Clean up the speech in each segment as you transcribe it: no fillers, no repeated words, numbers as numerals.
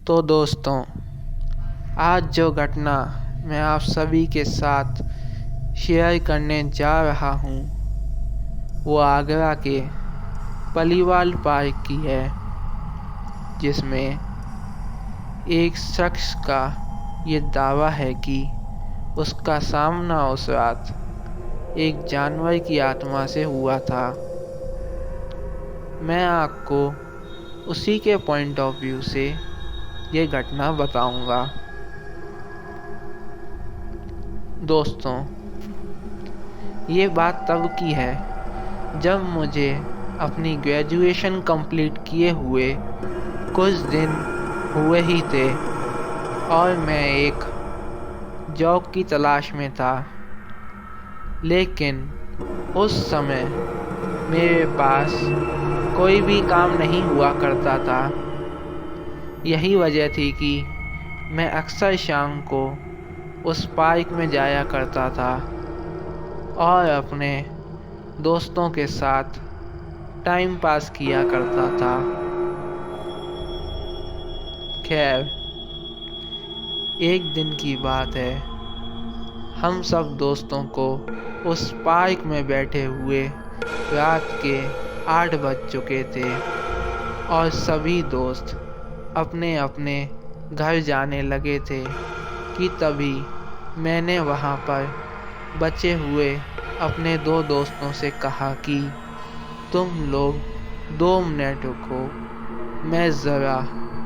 तो दोस्तों, आज जो घटना मैं आप सभी के साथ शेयर करने जा रहा हूँ वो आगरा के पलीवाल पार्क की है, जिसमें एक शख्स का ये दावा है कि उसका सामना उस रात एक जानवर की आत्मा से हुआ था। मैं आपको उसी के पॉइंट ऑफ व्यू से ये घटना बताऊंगा। दोस्तों, ये बात तब की है जब मुझे अपनी ग्रेजुएशन कंप्लीट किए हुए कुछ दिन हुए ही थे और मैं एक जॉब की तलाश में था। लेकिन उस समय मेरे पास कोई भी काम नहीं हुआ करता था। यही वजह थी कि मैं अक्सर शाम को उस पार्क में जाया करता था और अपने दोस्तों के साथ टाइम पास किया करता था। खैर, एक दिन की बात है, हम सब दोस्तों को उस पार्क में बैठे हुए रात के 8 बज चुके थे और सभी दोस्त अपने अपने घर जाने लगे थे कि तभी मैंने वहाँ पर बचे हुए अपने 2 दोस्तों से कहा कि तुम लोग 2 मिनट रुको, मैं ज़रा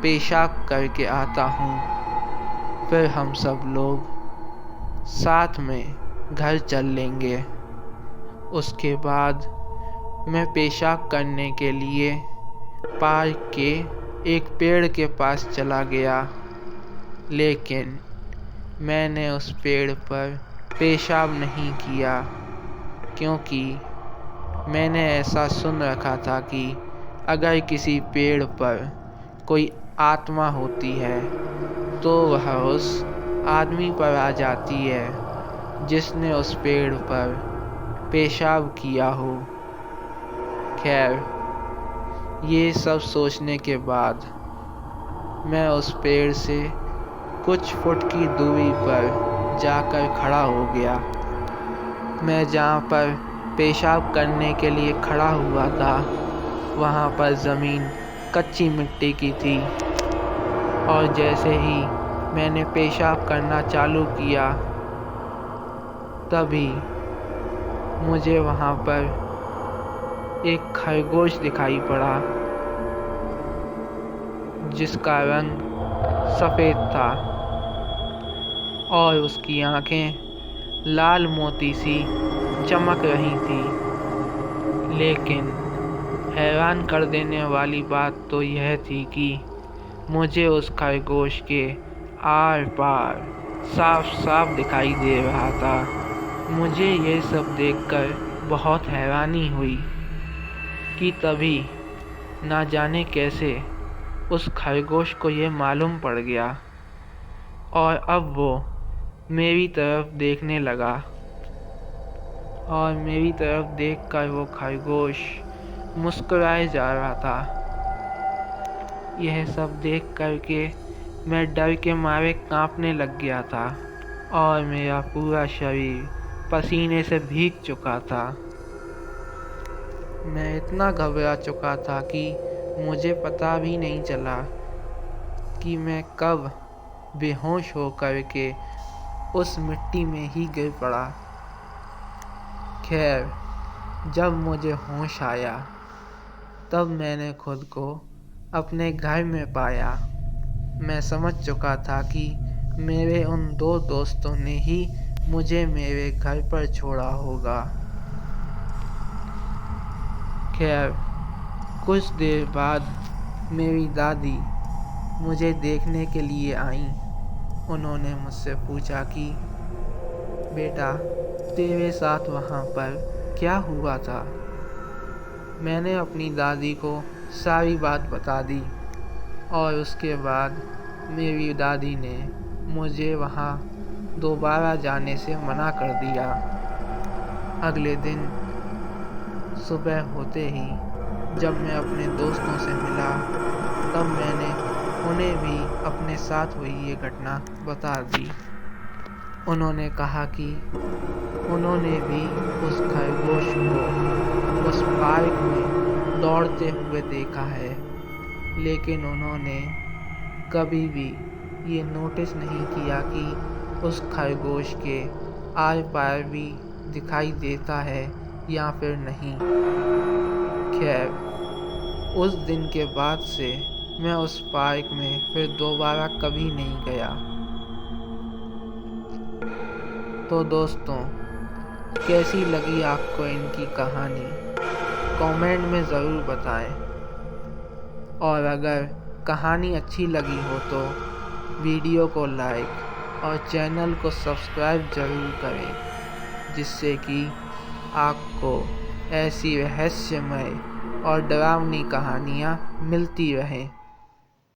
पेशाब करके आता हूँ, फिर हम सब लोग साथ में घर चल लेंगे। उसके बाद मैं पेशाब करने के लिए पार्क के एक पेड़ के पास चला गया, लेकिन मैंने उस पेड़ पर पेशाब नहीं किया, क्योंकि मैंने ऐसा सुन रखा था कि अगर किसी पेड़ पर कोई आत्मा होती है तो वह उस आदमी पर आ जाती है जिसने उस पेड़ पर पेशाब किया हो। खैर, ये सब सोचने के बाद मैं उस पेड़ से कुछ फुट की दूरी पर जाकर खड़ा हो गया। मैं जहाँ पर पेशाब करने के लिए खड़ा हुआ था वहाँ पर ज़मीन कच्ची मिट्टी की थी और जैसे ही मैंने पेशाब करना चालू किया तभी मुझे वहाँ पर एक खरगोश दिखाई पड़ा, जिसका रंग सफ़ेद था और उसकी आँखें लाल मोती सी चमक रही थी। लेकिन हैरान कर देने वाली बात तो यह थी कि मुझे उस खरगोश के आर पार साफ साफ दिखाई दे रहा था। मुझे ये सब देखकर बहुत हैरानी हुई कि तभी ना जाने कैसे उस खरगोश को ये मालूम पड़ गया और अब वो मेरी तरफ देखने लगा और मेरी तरफ देखकर वो खरगोश मुस्कुराए जा रहा था। यह सब देख करके मैं डर के मारे कांपने लग गया था और मेरा पूरा शरीर पसीने से भीग चुका था। मैं इतना घबरा चुका था कि मुझे पता भी नहीं चला कि मैं कब बेहोश होकर के उस मिट्टी में ही गिर पड़ा। खैर, जब मुझे होश आया तब मैंने खुद को अपने घर में पाया। मैं समझ चुका था कि मेरे उन 2 दोस्तों ने ही मुझे मेरे घर पर छोड़ा होगा। खैर, कुछ देर बाद मेरी दादी मुझे देखने के लिए आईं। उन्होंने मुझसे पूछा कि बेटा, तेरे साथ वहाँ पर क्या हुआ था? मैंने अपनी दादी को सारी बात बता दी और उसके बाद मेरी दादी ने मुझे वहाँ दोबारा जाने से मना कर दिया। अगले दिन सुबह होते ही जब मैं अपने दोस्तों से मिला तब मैंने उन्हें भी अपने साथ हुई ये घटना बता दी। उन्होंने कहा कि उन्होंने भी उस खरगोश को उस पार्क में दौड़ते हुए देखा है, लेकिन उन्होंने कभी भी ये नोटिस नहीं किया कि उस खरगोश के आर पार भी दिखाई देता है या फिर नहीं। खैर, उस दिन के बाद से मैं उस पार्क में फिर दोबारा कभी नहीं गया। तो दोस्तों, कैसी लगी आपको इनकी कहानी? कमेंट में ज़रूर बताएं। और अगर कहानी अच्छी लगी हो तो वीडियो को लाइक और चैनल को सब्सक्राइब ज़रूर करें, जिससे कि आपको ऐसी रहस्यमय और डरावनी कहानियाँ मिलती रहें।